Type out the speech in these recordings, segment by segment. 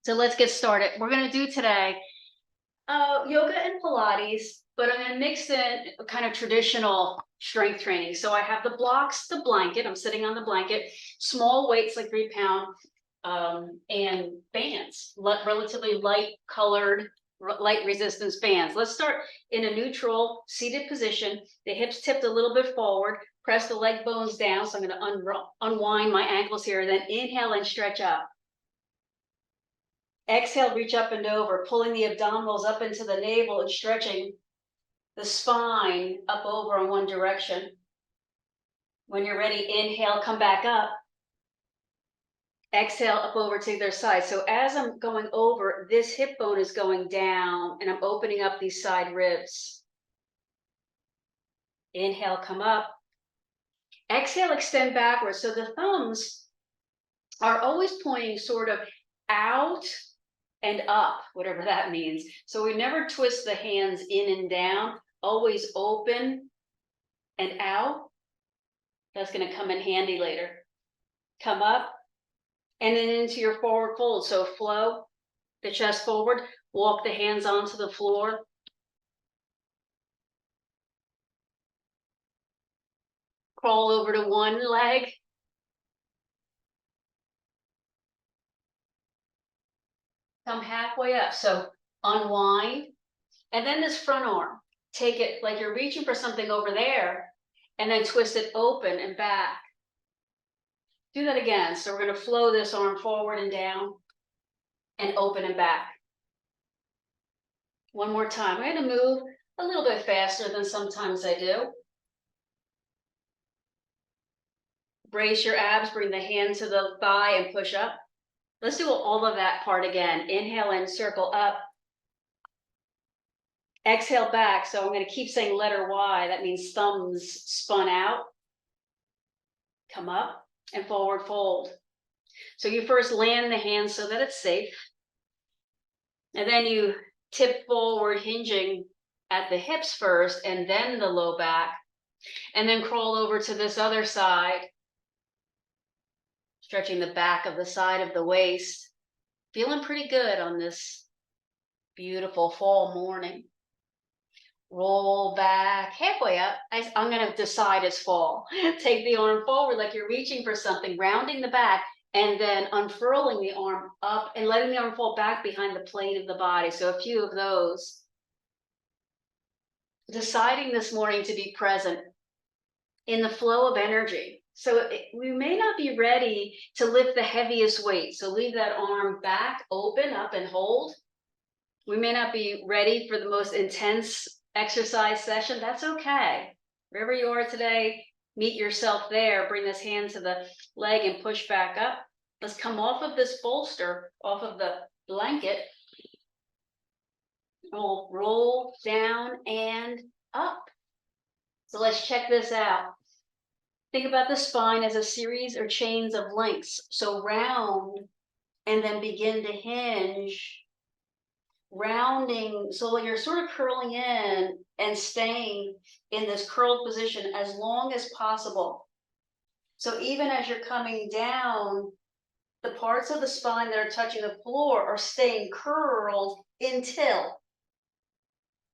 So let's get started. We're going to do today yoga and Pilates, but I'm going to mix in kind of traditional strength training. So I have the blocks, the blanket. I'm sitting on the blanket, small weights like 3 pound, and bands, relatively light colored, light resistance bands. Let's start in a neutral seated position. The hips tipped a little bit forward. Press the leg bones down. So I'm going to unwind my ankles here. Then inhale and stretch up. Exhale, reach up and over, pulling the abdominals up into the navel and stretching the spine up over in one direction. When you're ready, inhale, come back up. Exhale, up over to the other side. So as I'm going over, this hip bone is going down and I'm opening up these side ribs. Inhale, come up. Exhale, extend backwards. So the thumbs are always pointing sort of out and up, whatever that means. So we never twist the hands in and down, always open and out. That's going to come in handy later. Come up and then into your forward fold. So flow the chest forward, walk the hands onto the floor. Crawl over to one leg. Come halfway up. So unwind. And then this front arm, take it like you're reaching for something over there and then twist it open and back. Do that again. So we're going to flow this arm forward and down and open and back. One more time. I'm going to move a little bit faster than sometimes I do. Brace your abs, bring the hand to the thigh and push up. Let's do all of that part again. Inhale and circle up. Exhale back. So I'm going to keep saying letter Y. That means thumbs spun out. Come up and forward fold. So you first land the hands so that it's safe. And then you tip forward, hinging at the hips first and then the low back. And then crawl over to this other side. Stretching the back of the side of the waist. Feeling pretty good on this beautiful fall morning. Roll back halfway up. I'm going to decide as fall. Take the arm forward like you're reaching for something, rounding the back, and then unfurling the arm up and letting the arm fall back behind the plane of the body. So a few of those. Deciding this morning to be present in the flow of energy. So we may not be ready to lift the heaviest weight. So leave that arm back, open up and hold. We may not be ready for the most intense exercise session. That's okay. Wherever you are today, meet yourself there. Bring this hand to the leg and push back up. Let's come off of this bolster, off of the blanket. We'll roll down and up. So let's check this out. Think about the spine as a series or chains of links. So round and then begin to hinge. Rounding, so you're sort of curling in and staying in this curled position as long as possible. So even as you're coming down, the parts of the spine that are touching the floor are staying curled until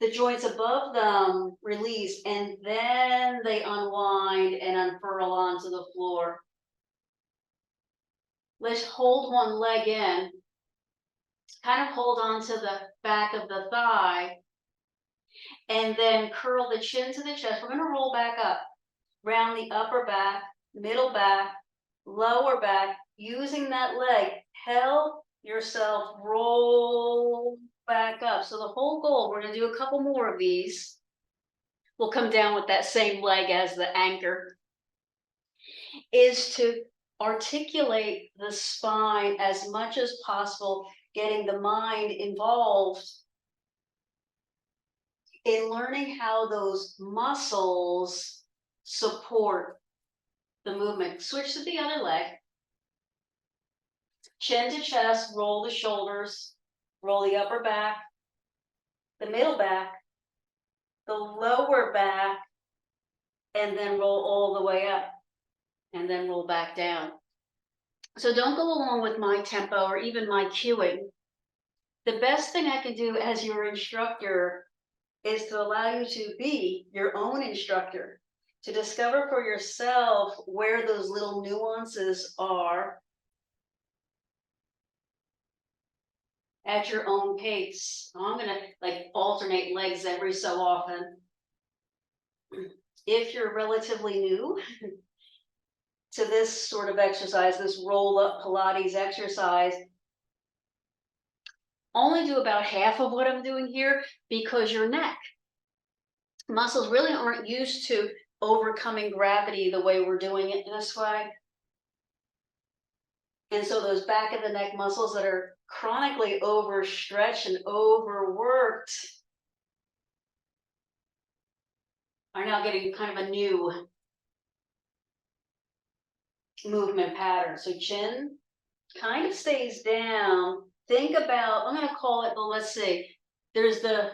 the joints above them release, and then they unwind and unfurl onto the floor. Let's hold one leg in. Kind of hold on to the back of the thigh and then curl the chin to the chest. We're going to roll back up, round the upper back, middle back, lower back, using that leg. Help yourself roll back up. So the whole goal, we're going to do a couple more of these. We'll come down with that same leg as the anchor, is to articulate the spine as much as possible, getting the mind involved in learning how those muscles support the movement. Switch to the other leg. Chin to chest, roll the shoulders, roll the upper back, the middle back, the lower back, and then roll all the way up, and then roll back down. So don't go along with my tempo or even my cueing. The best thing I can do as your instructor is to allow you to be your own instructor, to discover for yourself where those little nuances are at your own pace. I'm gonna like alternate legs every so often. If you're relatively new to this sort of exercise, this roll up Pilates exercise, only do about half of what I'm doing here because your neck muscles really aren't used to overcoming gravity the way we're doing it this way. And so those back of the neck muscles that are chronically overstretched and overworked are now getting kind of a new movement pattern. So chin kind of stays down. Think about, I'm going to call it, well, let's see, there's the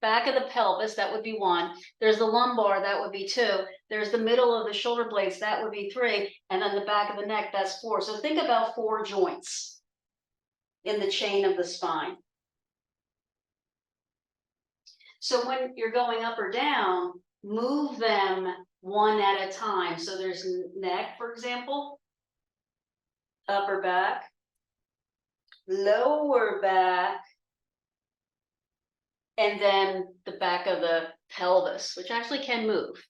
back of the pelvis, that would be 1. There's the lumbar, that would be 2. There's the middle of the shoulder blades, that would be 3. And then the back of the neck, that's 4. So think about 4 joints in the chain of the spine. So when you're going up or down, move them one at a time. So there's neck, for example, upper back, lower back, and then the back of the pelvis, which actually can move.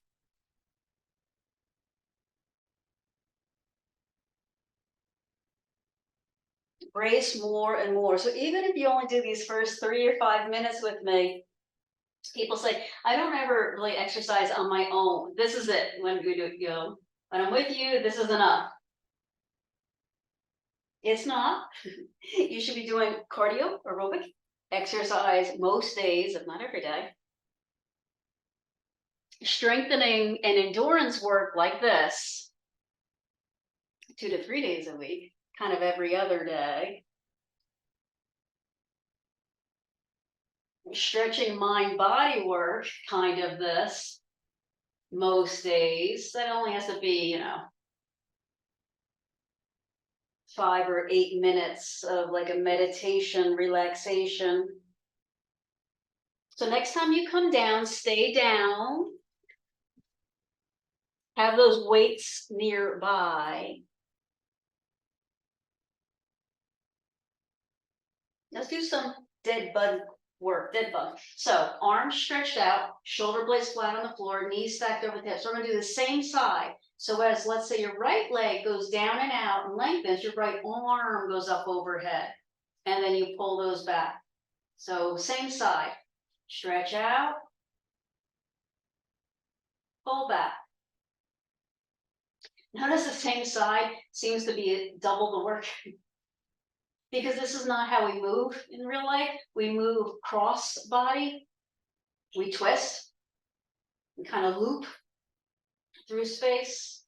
Brace more and more. So even if you only do these first 3 or 5 minutes with me, people say, I don't ever really exercise on my own. This is it. When we do, when I'm with you, this is enough. It's not. You should be doing cardio, aerobic exercise most days, if not every day. Strengthening and endurance work like this, 2 to 3 days a week, kind of every other day. Stretching mind body work, kind of this, most days. That only has to be, 5 or 8 minutes of like a meditation, relaxation. So next time you come down, stay down. Have those weights nearby. Let's do some dead bug work, dead bug. So arms stretched out, shoulder blades flat on the floor, knees stacked over the hips. So we're gonna do the same side. So as, let's say your right leg goes down and out and lengthens, your right arm goes up overhead. And then you pull those back. So same side, stretch out, pull back. Notice the same side seems to be double the work. Because this is not how we move in real life. We move cross body, we twist, we kind of loop through space.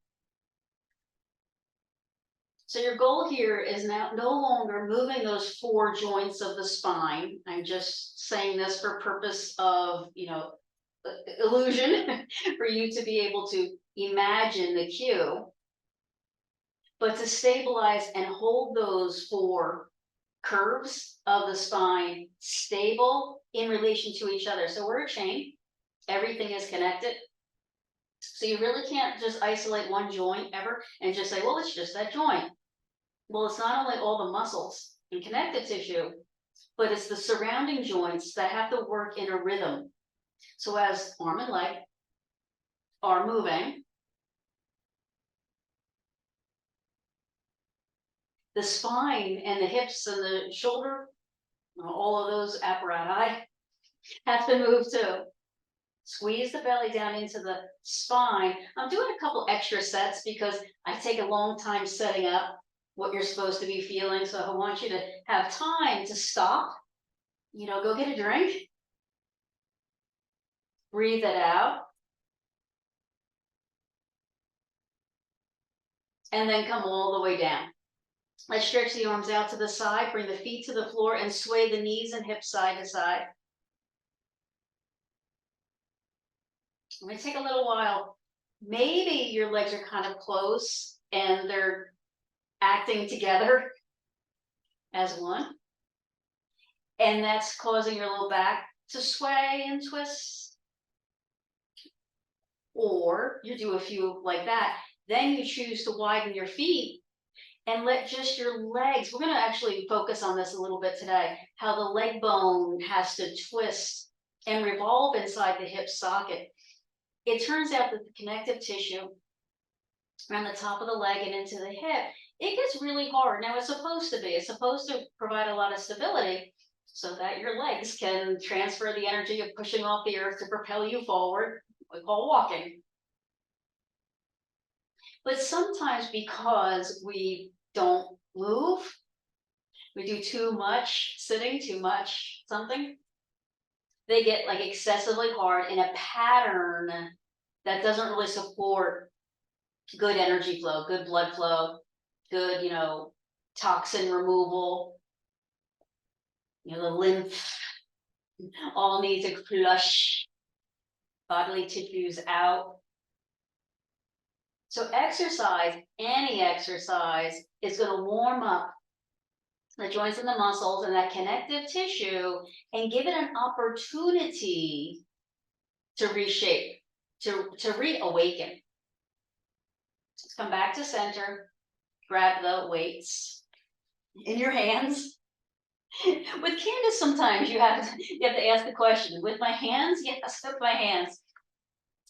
So your goal here is now no longer moving those 4 joints of the spine. I'm just saying this for purpose of, illusion for you to be able to imagine the cue, but to stabilize and hold those 4 curves of the spine stable in relation to each other. So we're a chain, everything is connected. So you really can't just isolate one joint ever and just say, well, it's just that joint. Well, it's not only all the muscles and connective tissue, but it's the surrounding joints that have to work in a rhythm. So as arm and leg are moving, the spine and the hips and the shoulder, all of those apparatus have to move too. Squeeze the belly down into the spine. I'm doing a couple extra sets because I take a long time setting up what you're supposed to be feeling. So I want you to have time to stop, go get a drink, breathe it out, and then come all the way down. Let's stretch the arms out to the side, bring the feet to the floor, and sway the knees and hips side to side. It may take a little while. Maybe your legs are kind of close and they're acting together as one. And that's causing your low back to sway and twist. Or you do a few like that. Then you choose to widen your feet and let just your legs, we're going to actually focus on this a little bit today, how the leg bone has to twist and revolve inside the hip socket. It turns out that the connective tissue around the top of the leg and into the hip, it gets really hard. Now it's supposed to be, it's supposed to provide a lot of stability so that your legs can transfer the energy of pushing off the earth to propel you forward, we call walking. But sometimes because we don't move, we do too much sitting, too much something, they get like excessively hard in a pattern that doesn't really support good energy flow, good blood flow, good, toxin removal, the lymph all need to flush bodily tissues out. So exercise, any exercise, is going to warm up the joints and the muscles and that connective tissue and give it an opportunity to reshape, to reawaken. Let's come back to center, grab the weights in your hands. With Candace, sometimes you have to ask the question, with my hands? Yes, with my hands.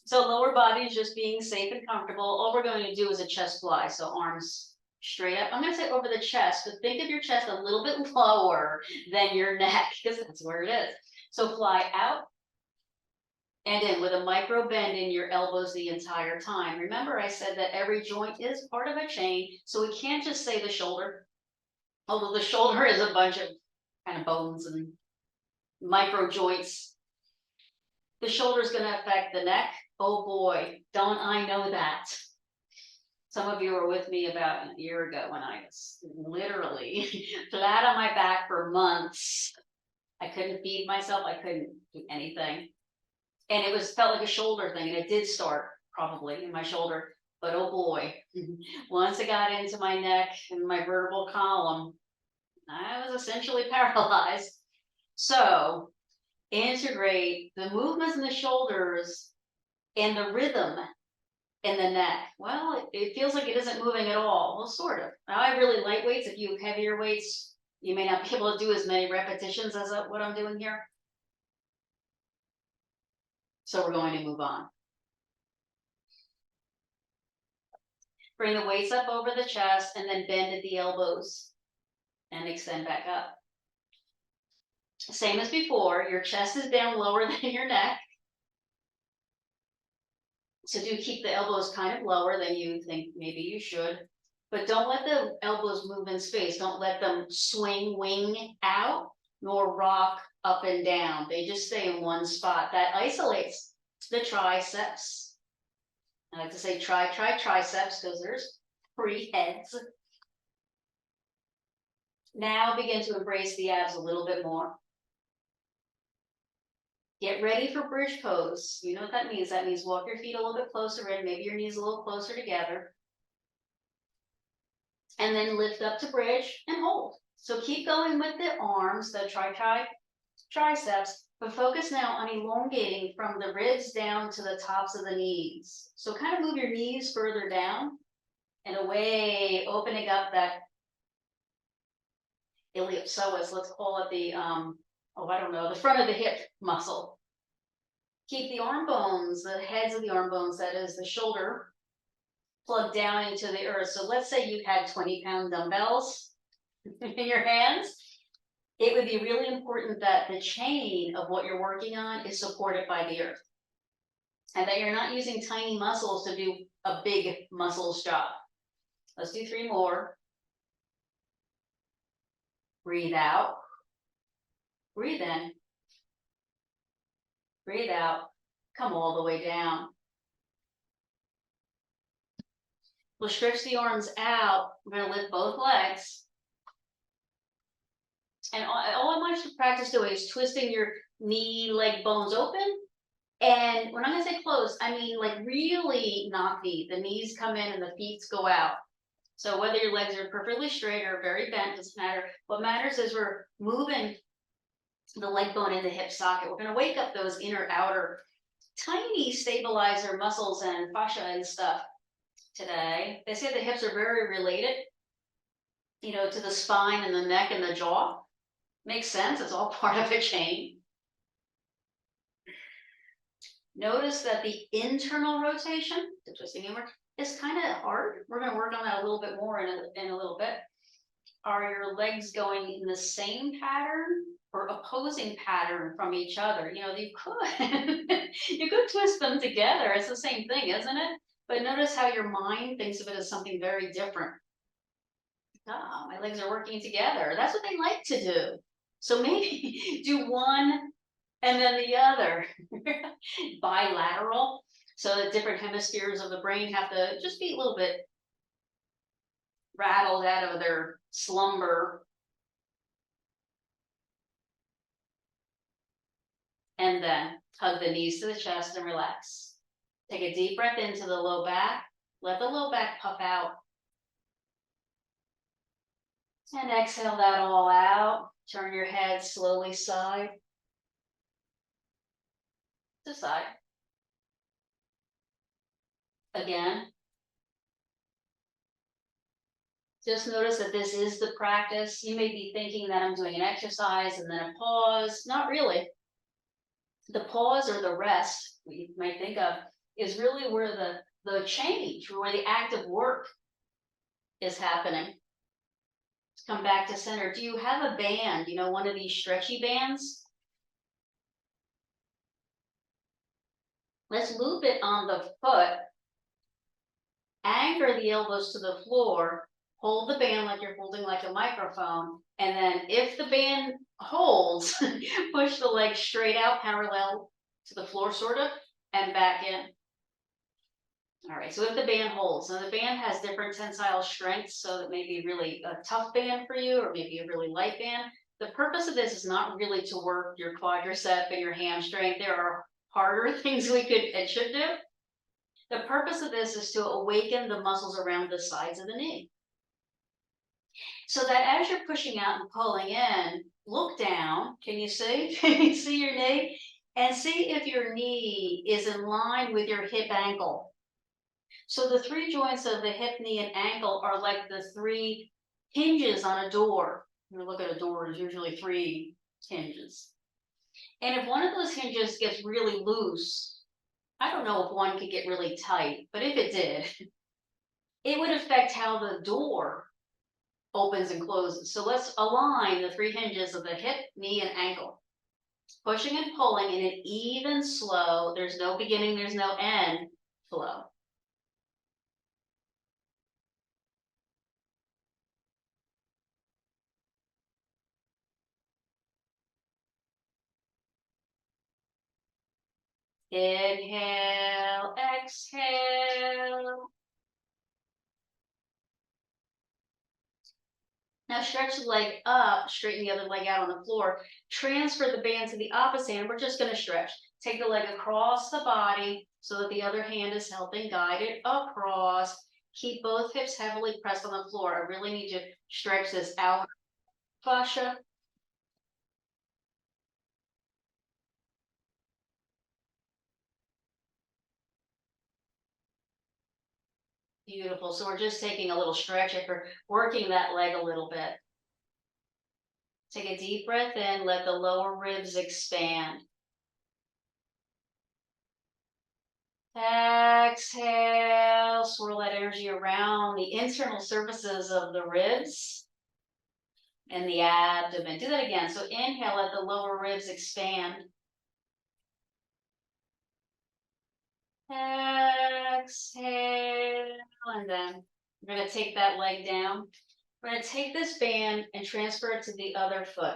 So lower body is just being safe and comfortable. All we're going to do is a chest fly. So arms straight up. I'm going to say over the chest, but think of your chest a little bit lower than your neck because that's where it is. So fly out and in with a micro bend in your elbows the entire time. Remember, I said that every joint is part of a chain. So we can't just say the shoulder, although the shoulder is a bunch of kind of bones and micro joints. The shoulder is going to affect the neck. Oh boy, don't I know that. Some of you were with me about a year ago when I was literally flat on my back for months. I couldn't feed myself. I couldn't do anything. And it felt like a shoulder thing. And it did start probably in my shoulder. But oh boy, once it got into my neck and my vertebral column, I was essentially paralyzed. So integrate the movements in the shoulders and the rhythm in the neck. Well, it feels like it isn't moving at all. Well, sort of. Now, I have really light weights. If you have heavier weights, you may not be able to do as many repetitions as what I'm doing here. So we're going to move on. Bring the weights up over the chest and then bend at the elbows and extend back up. Same as before, your chest is down lower than your neck. So do keep the elbows kind of lower than you think maybe you should, but don't let the elbows move in space. Don't let them swing, wing out, nor rock up and down. They just stay in one spot. That isolates the triceps. I like to say triceps because there's 3 heads. Now begin to embrace the abs a little bit more. Get ready for bridge pose. You know what that means. That means walk your feet a little bit closer in, maybe your knees a little closer together. And then lift up to bridge and hold. So keep going with the arms, the triceps, but focus now on elongating from the ribs down to the tops of the knees. So kind of move your knees further down and away, opening up that iliopsoas, let's call it the, the front of the hip muscle. Keep the arm bones, the heads of the arm bones, that is the shoulder, plugged down into the earth. So let's say you had 20-pound dumbbells in your hands. It would be really important that the chain of what you're working on is supported by the earth and that you're not using tiny muscles to do a big muscles job. Let's do 3 more. Breathe out. Breathe in. Breathe out. Come all the way down. We'll stretch the arms out. We're going to lift both legs. And all I want you to practice doing is twisting your knee, leg bones open. And when I'm going to say close, I mean like really not the knees come in and the feet go out. So whether your legs are perfectly straight or very bent, doesn't matter. What matters is we're moving the leg bone in the hip socket. We're going to wake up those inner outer tiny stabilizer muscles and fascia and stuff today. They say the hips are very related, to the spine and the neck and the jaw. Makes sense. It's all part of a chain. Notice that the internal rotation, the twisting inward, is kind of hard. We're going to work on that a little bit more in a little bit. Are your legs going in the same pattern or opposing pattern from each other? You could you could twist them together. It's the same thing, isn't it? But notice how your mind thinks of it as something very different. Ah, my legs are working together. That's what they like to do. So maybe do one and then the other. Bilateral. So the different hemispheres of the brain have to just be a little bit rattled out of their slumber. And then hug the knees to the chest and relax. Take a deep breath into the low back. Let the low back puff out. And exhale that all out. Turn your head slowly side to side. Again. Just notice that this is the practice. You may be thinking that I'm doing an exercise and then a pause. Not really. The pause or the rest, what you might think of, is really where the change, where the active work is happening. Come back to center. Do you have a band, one of these stretchy bands? Let's loop it on the foot. Anchor the elbows to the floor. Hold the band like you're holding like a microphone. And then if the band holds, push the legs straight out parallel to the floor sort of, and back in. All right, so if the band holds, now the band has different tensile strengths, so that may be really a tough band for you or maybe a really light band. The purpose of this is not really to work your quadricep and your hamstring. There are harder things we could and should do. The purpose of this is to awaken the muscles around the sides of the knee. So that as you're pushing out and pulling in, look down. Can you see? Can you see your knee? And see if your knee is in line with your hip ankle. So the three joints of the hip, knee, and ankle are like the three hinges on a door. When you look at a door, there's usually three hinges. And if one of those hinges gets really loose, I don't know if one could get really tight, but if it did, it would affect how the door opens and closes. So let's align the three hinges of the hip, knee, and ankle. Pushing and pulling in an even slow, there's no beginning, there's no end flow. Inhale, exhale. Now stretch the leg up, straighten the other leg out on the floor. Transfer the band to the opposite hand. We're just going to stretch. Take the leg across the body so that the other hand is helping guide it across. Keep both hips heavily pressed on the floor. I really need to stretch this out. Fascia. Beautiful. So we're just taking a little stretch after working that leg a little bit. Take a deep breath in, let the lower ribs expand. Exhale, swirl that energy around the internal surfaces of the ribs and the abdomen. Do that again. So inhale, let the lower ribs expand. Exhale, and then we're going to take that leg down. We're going to take this band and transfer it to the other foot.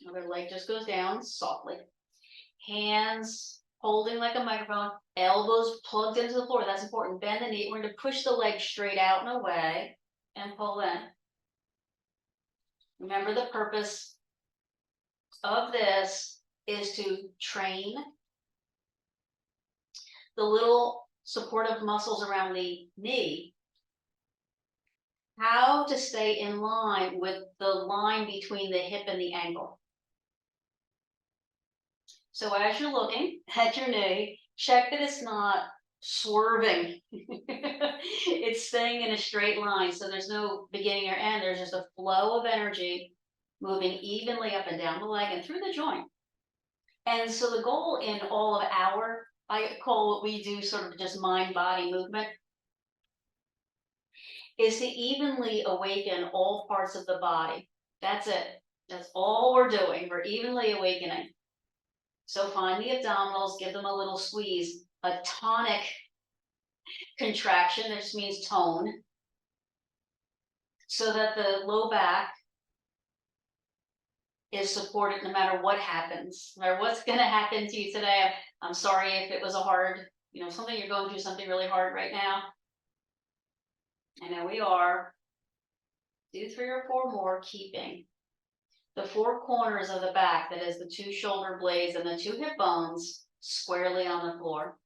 Other leg just goes down softly. Hands holding like a microphone, elbows plugged into the floor. That's important. Bend the knee. We're going to push the leg straight out and away and pull in. Remember, the purpose of this is to train the little supportive muscles around the knee how to stay in line with the line between the hip and the ankle. So as you're looking at your knee, check that it's not swerving. It's staying in a straight line. So there's no beginning or end. There's just a flow of energy moving evenly up and down the leg and through the joint. And so the goal in all of our, I call what we do sort of just mind-body movement, is to evenly awaken all parts of the body. That's it. That's all we're doing. We're evenly awakening. So find the abdominals, give them a little squeeze, a tonic contraction, that just means tone, so that the low back is supported no matter what happens, no matter what's going to happen to you today. I'm sorry if it was a hard, something you're going through, something really hard right now. I know we are. Do 3 or 4 more, keeping the 4 corners of the back, that is the 2 shoulder blades and the 2 hip bones, squarely on the floor.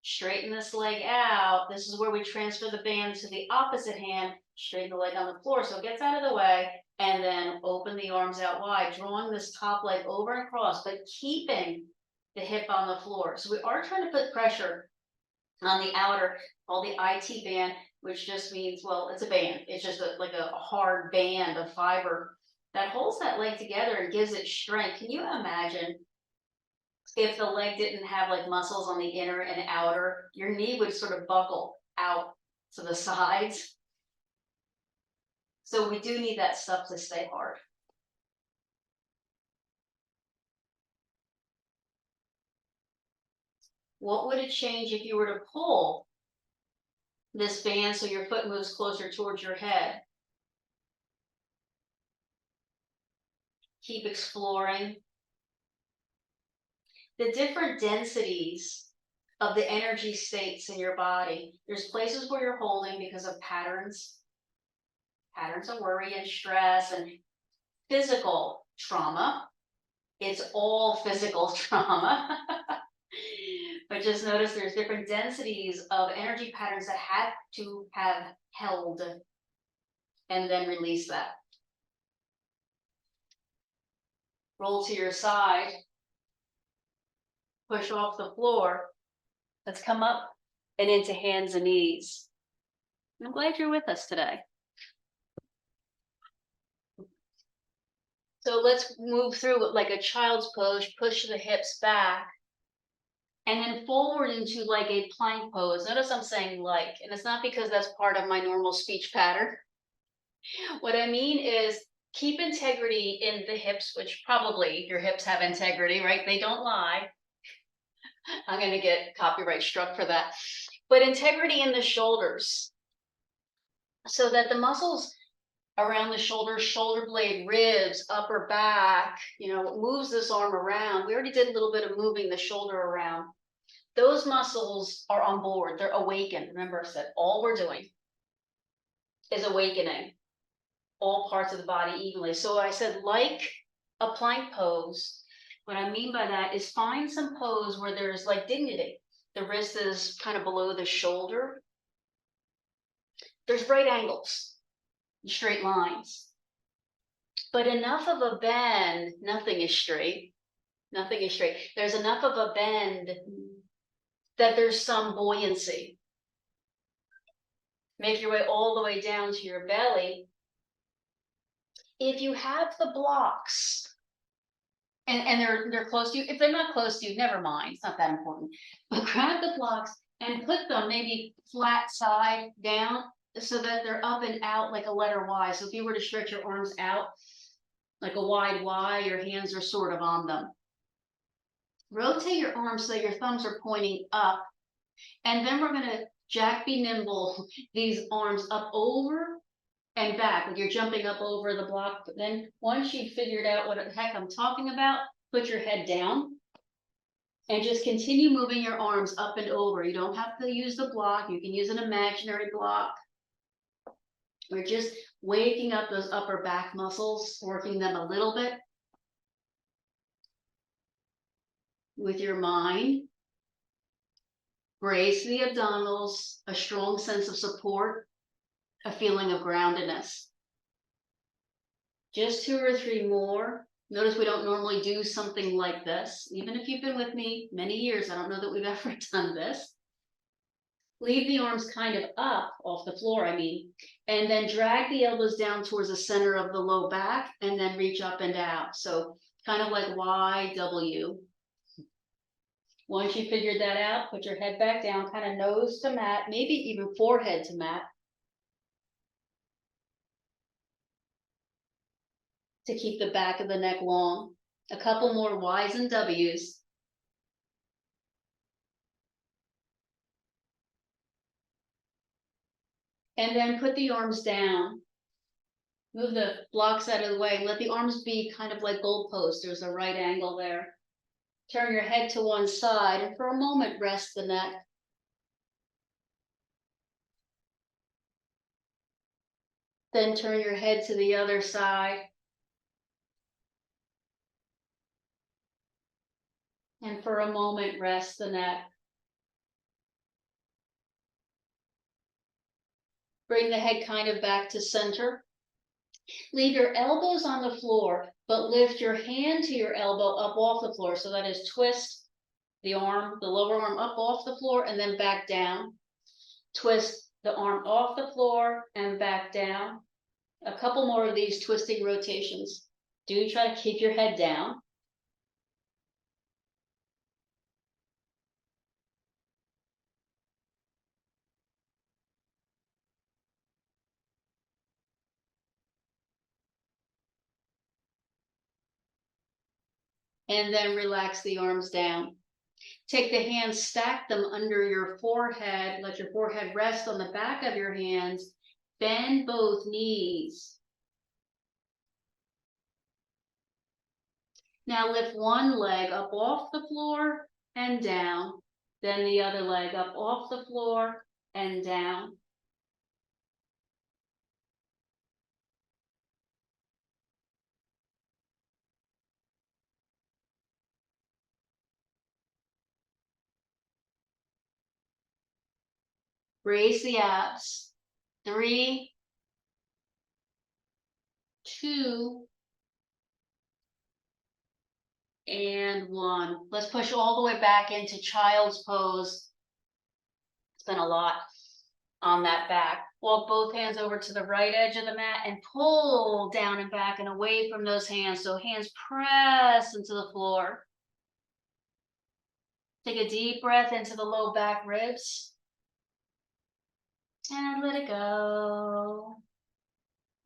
Straighten this leg out. This is where we transfer the band to the opposite hand. Straighten the leg on the floor so it gets out of the way. And then open the arms out wide, drawing this top leg over and across, but keeping the hip on the floor. So we are trying to put pressure on the outer, called the IT band, which just means, well, it's a band. It's just like a hard band of fiber that holds that leg together and gives it strength. Can you imagine if the leg didn't have like muscles on the inner and outer? Your knee would sort of buckle out to the sides. So we do need that stuff to stay hard. What would it change if you were to pull this band so your foot moves closer towards your head? Keep exploring. The different densities of the energy states in your body. There's places where you're holding because of patterns of worry and stress and physical trauma. It's all physical trauma. But just notice there's different densities of energy patterns that have to have held and then release that. Roll to your side. Push off the floor. Let's come up and into hands and knees. I'm glad you're with us today. So let's move through like a child's pose, push the hips back, and then forward into like a plank pose. Notice I'm saying like, and it's not because that's part of my normal speech pattern. What I mean is keep integrity in the hips, which probably your hips have integrity, right? They don't lie. I'm going to get copyright struck for that. But integrity in the shoulders, so that the muscles around the shoulders, shoulder blade, ribs, upper back, moves this arm around. We already did a little bit of moving the shoulder around. Those muscles are on board. They're awakened. Remember, I said all we're doing is awakening all parts of the body evenly. So I said like a plank pose. What I mean by that is find some pose where there's like dignity. The wrist is kind of below the shoulder. There's right angles, straight lines. But enough of a bend, nothing is straight. Nothing is straight. There's enough of a bend that there's some buoyancy. Make your way all the way down to your belly. If you have the blocks, and they're close to you, if they're not close to you, never mind, it's not that important. But grab the blocks and put them maybe flat side down so that they're up and out like a letter Y. So if you were to stretch your arms out like a wide Y, your hands are sort of on them. Rotate your arms so that your thumbs are pointing up. And then we're going to jack be nimble these arms up over and back. Like you're jumping up over the block. But then once you've figured out what the heck I'm talking about, put your head down and just continue moving your arms up and over. You don't have to use the block. You can use an imaginary block. We're just waking up those upper back muscles, working them a little bit with your mind. Brace the abdominals, a strong sense of support, a feeling of groundedness. Just 2 or 3 more. Notice we don't normally do something like this. Even if you've been with me many years, I don't know that we've ever done this. Leave the arms kind of up off the floor, I mean, and then drag the elbows down towards the center of the low back and then reach up and out. So kind of like YW. Once you figured that out, put your head back down, kind of nose to mat, maybe even forehead to mat. To keep the back of the neck long. A couple more Y's and W's. And then put the arms down. Move the blocks out of the way. Let the arms be kind of like goalposts. There's a right angle there. Turn your head to one side and for a moment rest the neck. Then turn your head to the other side. And for a moment rest the neck. Bring the head kind of back to center. Leave your elbows on the floor, but lift your hand to your elbow up off the floor. So that is twist the arm, the lower arm up off the floor and then back down. Twist the arm off the floor and back down. A couple more of these twisting rotations. Do try to keep your head down. And then relax the arms down. Take the hands, stack them under your forehead. Let your forehead rest on the back of your hands. Bend both knees. Now lift one leg up off the floor and down. Then the other leg up off the floor and down. Raise the abs. 3, 2, and 1. Let's push all the way back into child's pose. It's been a lot on that back. Walk both hands over to the right edge of the mat and pull down and back and away from those hands. So hands press into the floor. Take a deep breath into the low back ribs. And let it go.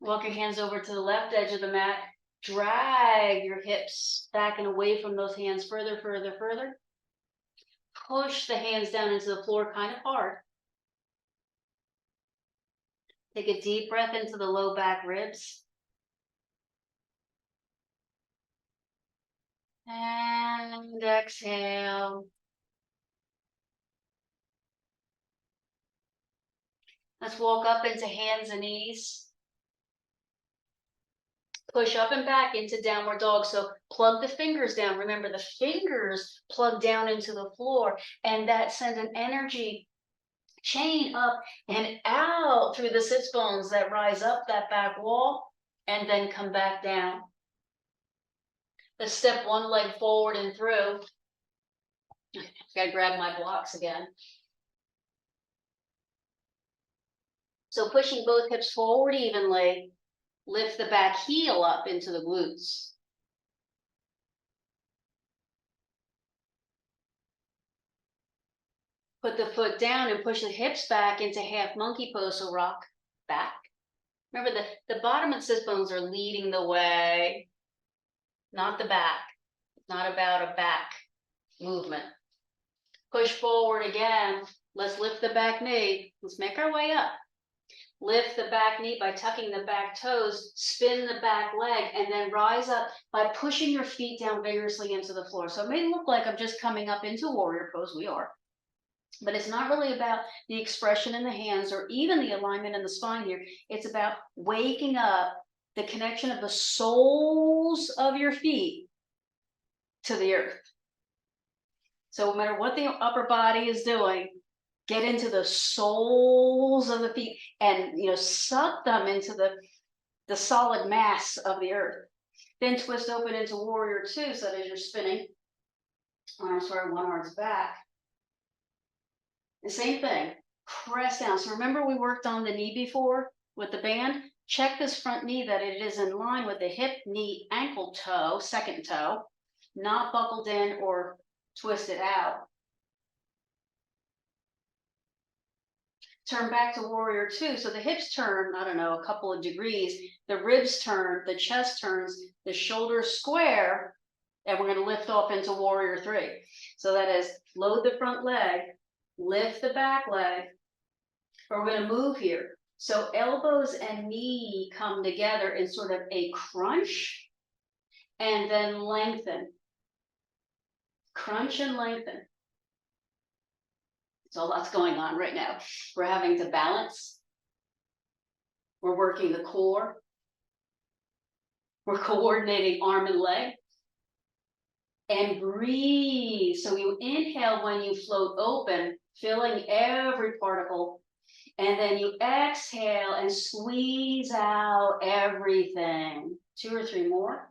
Walk your hands over to the left edge of the mat. Drag your hips back and away from those hands further, further, further. Push the hands down into the floor kind of hard. Take a deep breath into the low back ribs. And exhale. Let's walk up into hands and knees. Push up and back into downward dog. So plug the fingers down. Remember, the fingers plug down into the floor, and that sends an energy chain up and out through the sits bones that rise up that back wall and then come back down. Let's step one leg forward and through. Gotta grab my blocks again. So pushing both hips forward evenly. Lift the back heel up into the glutes. Put the foot down and push the hips back into half monkey pose, so rock back. Remember, the bottom of the sit bones are leading the way, not the back. It's not about a back movement. Push forward again. Let's lift the back knee. Let's make our way up. Lift the back knee by tucking the back toes, spin the back leg, and then rise up by pushing your feet down vigorously into the floor. So it may look like I'm just coming up into warrior pose. We are. But it's not really about the expression in the hands or even the alignment in the spine here. It's about waking up the connection of the soles of your feet to the earth. So no matter what the upper body is doing, Get into the soles of the feet and, suck them into the solid mass of the earth. Then twist open into warrior two, so that as you're spinning, one arm's forward, one arm's back. The same thing, press down. So remember we worked on the knee before with the band? Check this front knee that it is in line with the hip, knee, ankle toe, second toe, not buckled in or twisted out. Turn back to warrior two. So the hips turn, I don't know, a couple of degrees. The ribs turn, the chest turns, the shoulders square, and we're going to lift off into warrior three. So that is load the front leg, lift the back leg, but we're going to move here. So elbows and knee come together in sort of a crunch, and then lengthen. Crunch and lengthen. So lots going on right now. We're having to balance. We're working the core. We're coordinating arm and leg. And breathe. So you inhale when you float open, filling every particle. And then you exhale and squeeze out everything. 2 or 3 more.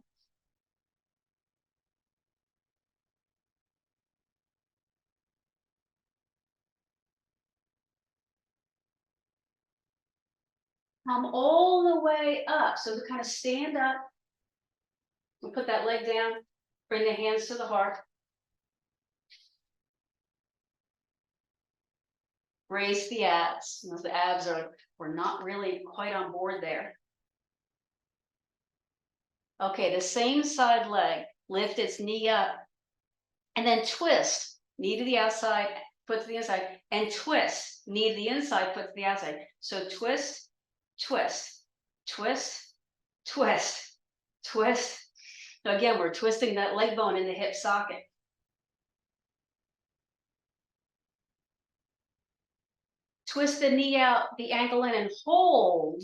Come all the way up. So to kind of stand up and put that leg down, bring the hands to the heart. Brace the abs. The abs we're not really quite on board there. Okay, the same side leg, lift its knee up, and then twist, knee to the outside, foot to the inside, and twist, knee to the inside, foot to the outside. So twist, twist, twist, twist, twist. So again, we're twisting that leg bone in the hip socket. Twist the knee out, the ankle in, and hold.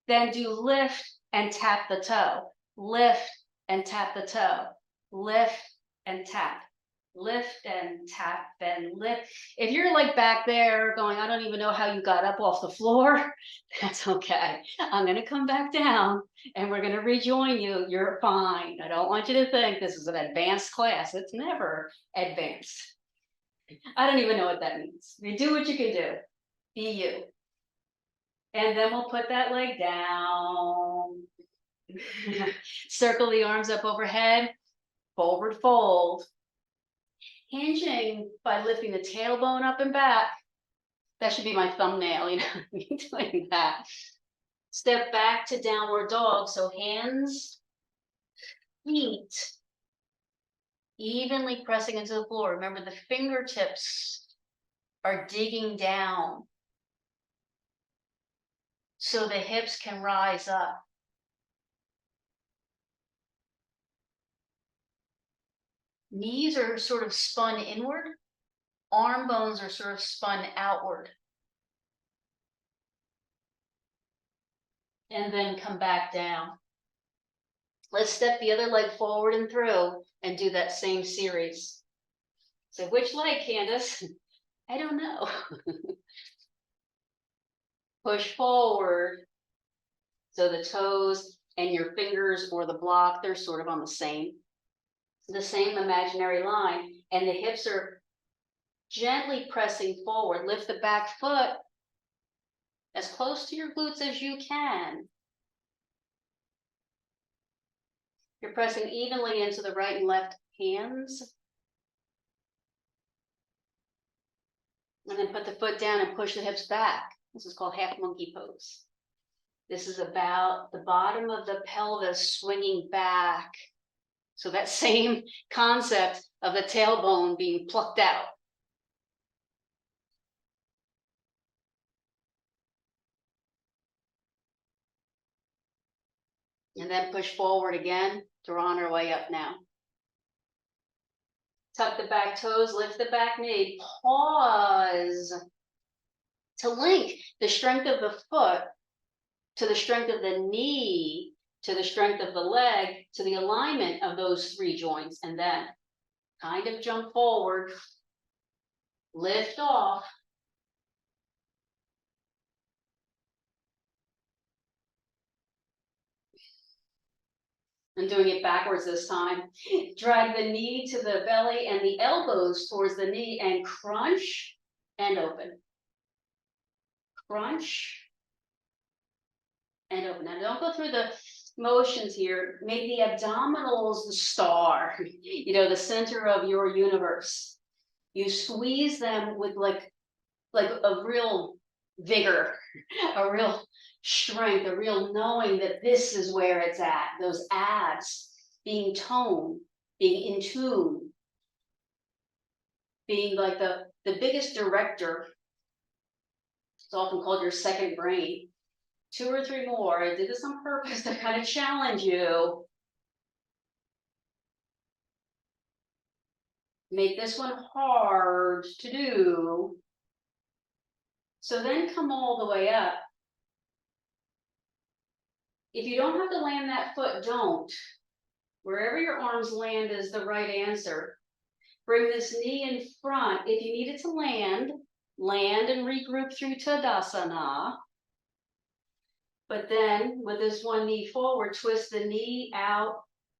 Then do lift and tap the toe. Lift and tap the toe. Lift and tap. Lift and tap and lift. If you're like back there going, I don't even know how you got up off the floor, that's okay. I'm going to come back down and we're going to rejoin you. You're fine. I don't want you to think this is an advanced class. It's never advanced. I don't even know what that means. You do what you can do. Be you. And then we'll put that leg down. Circle the arms up overhead. Forward fold. Hinging by lifting the tailbone up and back. That should be my thumbnail, doing that. Step back to downward dog. So hands, feet, evenly pressing into the floor. Remember, the fingertips are digging down so the hips can rise up. Knees are sort of spun inward. Arm bones are sort of spun outward. And then come back down. Let's step the other leg forward and through and do that same series. So which leg, Candace? I don't know. Push forward. So the toes and your fingers or the block, they're sort of on the same imaginary line. And the hips are gently pressing forward. Lift the back foot as close to your glutes as you can. You're pressing evenly into the right and left hands. And then put the foot down and push the hips back. This is called half monkey pose. This is about the bottom of the pelvis swinging back. So that same concept of the tailbone being plucked out. And then push forward again, drawing our way up now. Tuck the back toes, lift the back knee, pause to link the strength of the foot to the strength of the knee, to the strength of the leg, to the alignment of those 3 joints, and then kind of jump forward, lift off, I'm doing it backwards this time. Drag the knee to the belly and the elbows towards the knee and crunch and open. Crunch and open. Now don't go through the motions here. Make the abdominals the star, the center of your universe. You squeeze them with like a real vigor, a real strength, a real knowing that this is where it's at. Those abs being toned, being in tune, being like the biggest director. It's often called your second brain. 2 or 3 more. I did this on purpose to kind of challenge you. Make this one hard to do. So then come all the way up. If you don't have to land that foot, don't. Wherever your arms land is the right answer. Bring this knee in front. If you need it to land and regroup through Tadasana. But then with this one knee forward, twist the knee out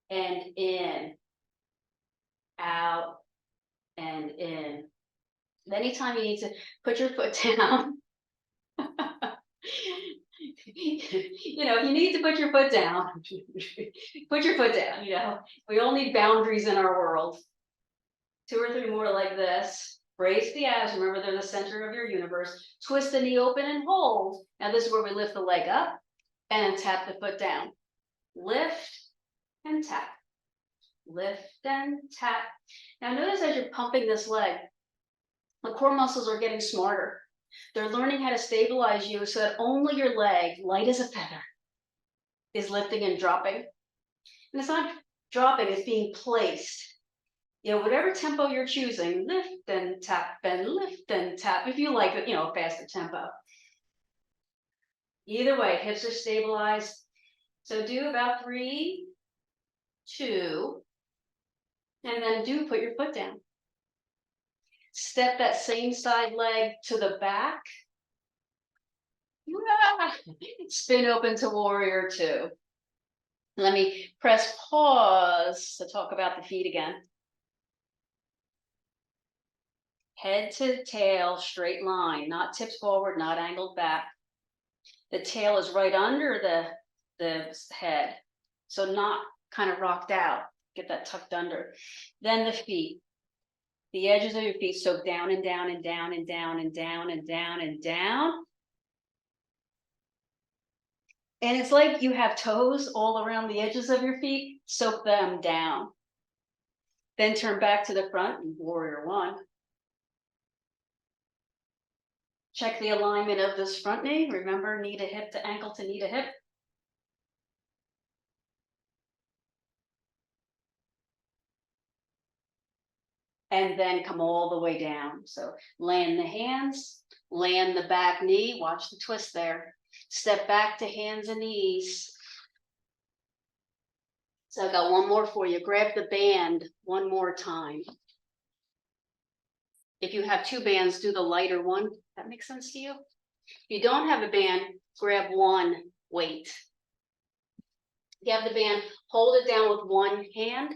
and in. Out and in. Anytime you need to put your foot down, if you need to put your foot down, put your foot down, we all need boundaries in our world. 2 or 3 more like this. Brace the abs, remember they're the center of your universe. Twist the knee open and hold. Now this is where we lift the leg up and tap the foot down. Lift and tap. Lift and tap. Now notice as you're pumping this leg, the core muscles are getting smarter. They're learning how to stabilize you so that only your leg, light as a feather, is lifting and dropping. And it's not dropping, it's being placed. Whatever tempo you're choosing, lift and tap and lift and tap. If you like it, faster tempo. Either way, hips are stabilized. So do about 3, 2, and then put your foot down. Step that same side leg to the back. Spin open to warrior 2. Let me press pause to talk about the feet again. Head to tail, straight line, not tips forward, not angled back. The tail is right under the head, so not kind of rocked out. Get that tucked under. Then the feet. The edges of your feet, so down and down and down and down and down and down and down. And it's like you have toes all around the edges of your feet, soak them down. Then turn back to the front, warrior 1. Check the alignment of this front knee. Remember, knee to hip to ankle to knee to hip. And then come all the way down. So land the hands, land the back knee. Watch the twist there. Step back to hands and knees. So I got one more for you. Grab the band one more time. If you have 2 bands, do the lighter one. That makes sense to you? If you don't have a band, grab one weight. If you have the band, hold it down with one hand.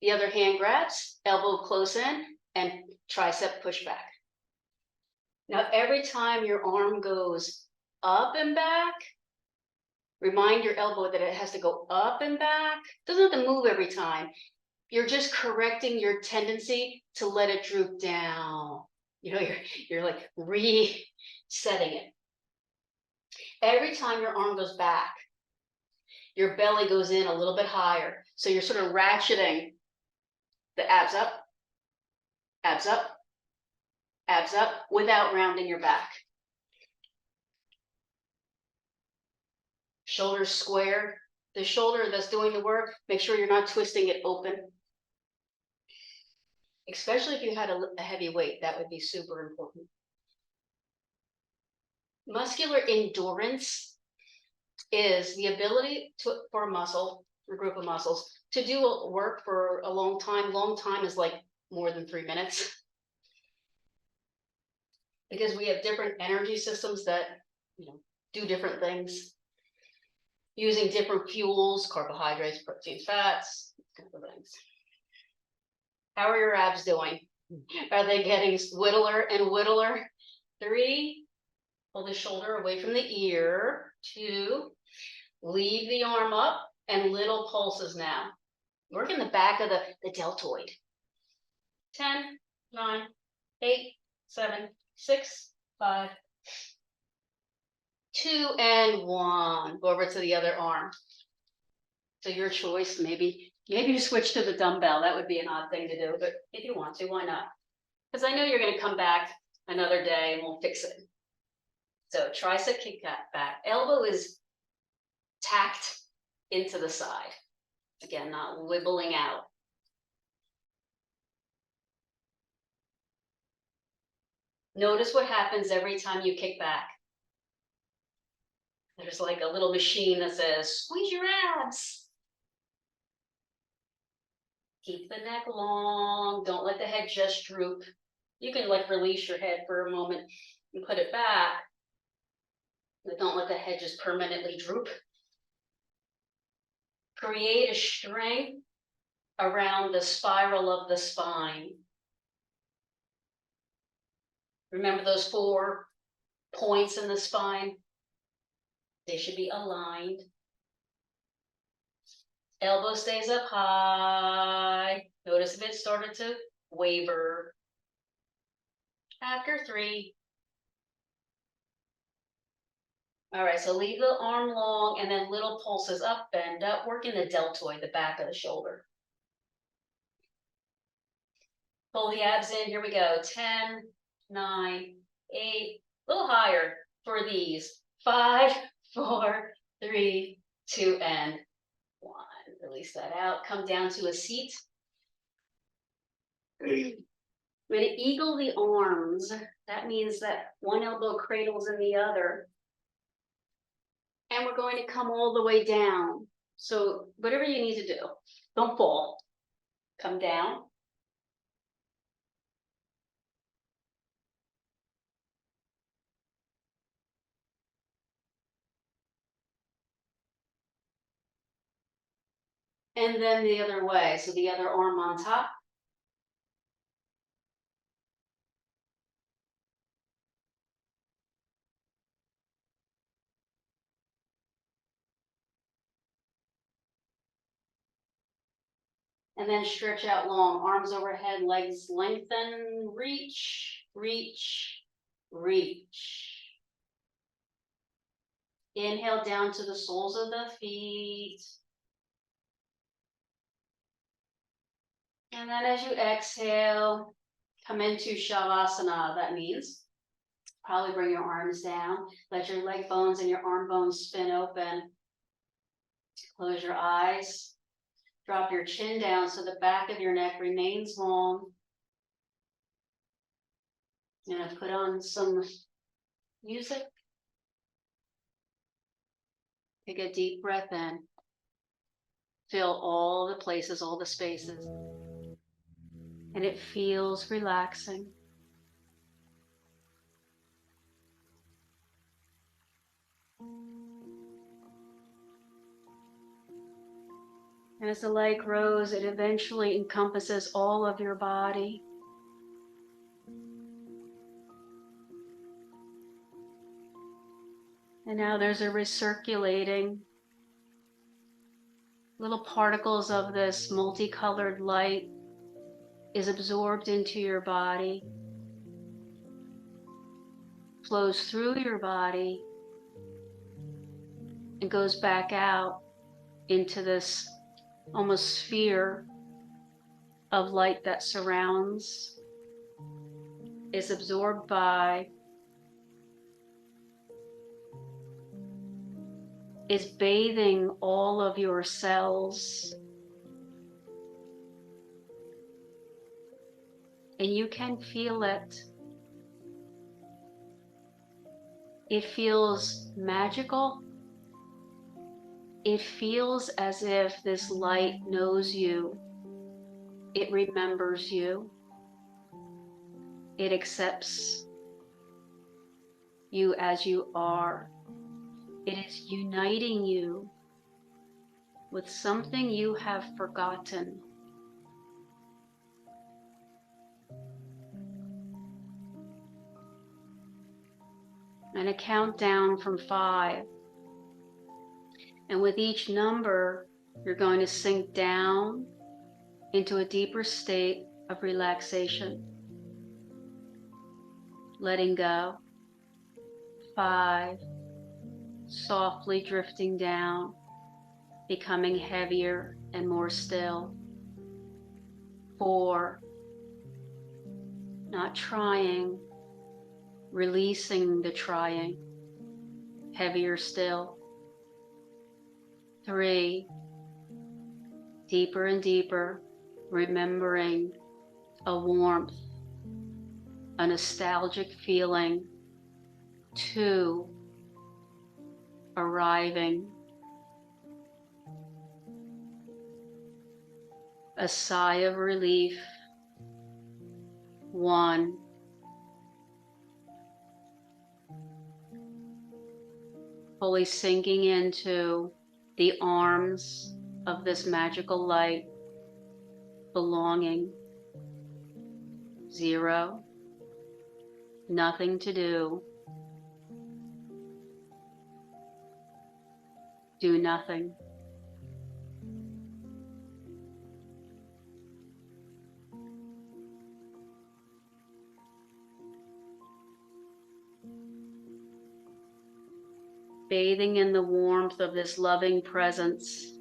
The other hand grabs, elbow close in, and tricep push back. Now, every time your arm goes up and back, remind your elbow that it has to go up and back. It doesn't have to move every time. You're just correcting your tendency to let it droop down. You're like resetting it. Every time your arm goes back, your belly goes in a little bit higher. So you're sort of ratcheting the abs up, abs up, abs up, without rounding your back. Shoulders square. The shoulder that's doing the work, make sure you're not twisting it open. Especially if you had a heavy weight, that would be super important. Muscular endurance is the ability for a muscle, a group of muscles, to do work for a long time. Long time is like more than 3 minutes. Because we have different energy systems that do different things. using different fuels, carbohydrates, proteins, fats, kind of things. How are your abs doing? Are they getting whittler and whittler? 3, pull the shoulder away from the ear. 2, leave the arm up and little pulses now. Work in the back of the deltoid. 10, 9, 8, 7, 6, 5, 2, and 1. Go over to the other arm. So your choice, maybe you switch to the dumbbell. That would be an odd thing to do, but if you want to, why not? Because I know you're going to come back another day and we'll fix it. So tricep kick back. Elbow is tacked into the side. Again, not wibbling out. Notice what happens every time you kick back. There's like a little machine that says, squeeze your abs. Keep the neck long. Don't let the head just droop. You can like release your head for a moment and put it back, but don't let the head just permanently droop. Create a strength around the spiral of the spine. Remember those 4 points in the spine? They should be aligned. Elbow stays up high. Notice if it started to waver. After 3. All right, so leave the arm long and then little pulses up, bend up, working the deltoid, the back of the shoulder. Pull the abs in, here we go. 10, 9, 8, a little higher for these. 5, 4, 3, 2, and 1. Release that out, come down to a seat. I'm going to eagle the arms. That means that one elbow cradles in the other. And we're going to come all the way down. So whatever you need to do, don't fall. Come down. And then the other way. So the other arm on top. And then stretch out long, arms overhead, legs lengthen, reach, reach, reach. Inhale down to the soles of the feet. And then as you exhale, come into Shavasana. That means probably bring your arms down. Let your leg bones and your arm bones spin open. Close your eyes. Drop your chin down so the back of your neck remains long. And I've put on some music. Take a deep breath in. Fill all the places, all the spaces. And it feels relaxing. And as the light grows, it eventually encompasses all of your body. And now there's a recirculating. Little particles of this multicolored light is absorbed into your body, flows through your body, and goes back out into this almost sphere of light that surrounds, is absorbed by, is bathing all of your cells. And you can feel it. It feels magical. It feels as if this light knows you. It remembers you. It accepts you as you are. It is uniting you with something you have forgotten. And a countdown from 5. And with each number, you're going to sink down into a deeper state of relaxation. Letting go. 5. Softly drifting down, becoming heavier and more still. 4. Not trying, releasing the trying, heavier still. 3. Deeper and deeper, remembering a warmth, a nostalgic feeling. 2. Arriving. A sigh of relief. 1. Fully sinking into the arms of this magical light, belonging. 0. Nothing to do. Do nothing. Bathing in the warmth of this loving presence.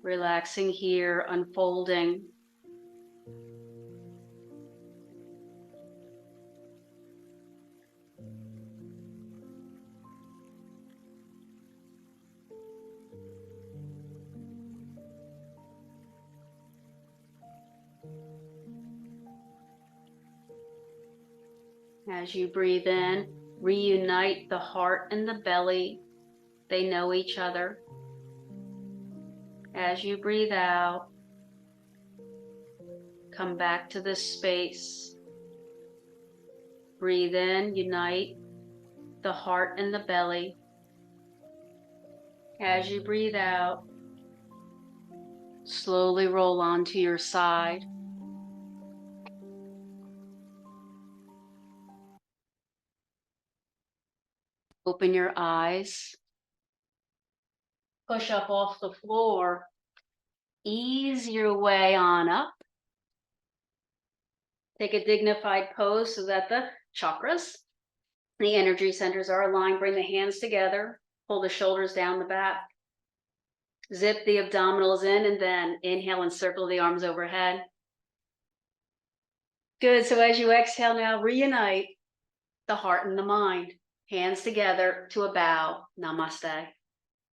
Relaxing here, unfolding. As you breathe in, reunite the heart and the belly. They know each other. As you breathe out, come back to this space. Breathe in, unite the heart and the belly. As you breathe out, slowly roll onto your side. Open your eyes. Push up off the floor. Ease your way on up. Take a dignified pose so that the chakras, the energy centers are aligned. Bring the hands together. Pull the shoulders down the back. Zip the abdominals in and then inhale and circle the arms overhead. Good. So as you exhale now, reunite the heart and the mind. Hands together to a bow. Namaste.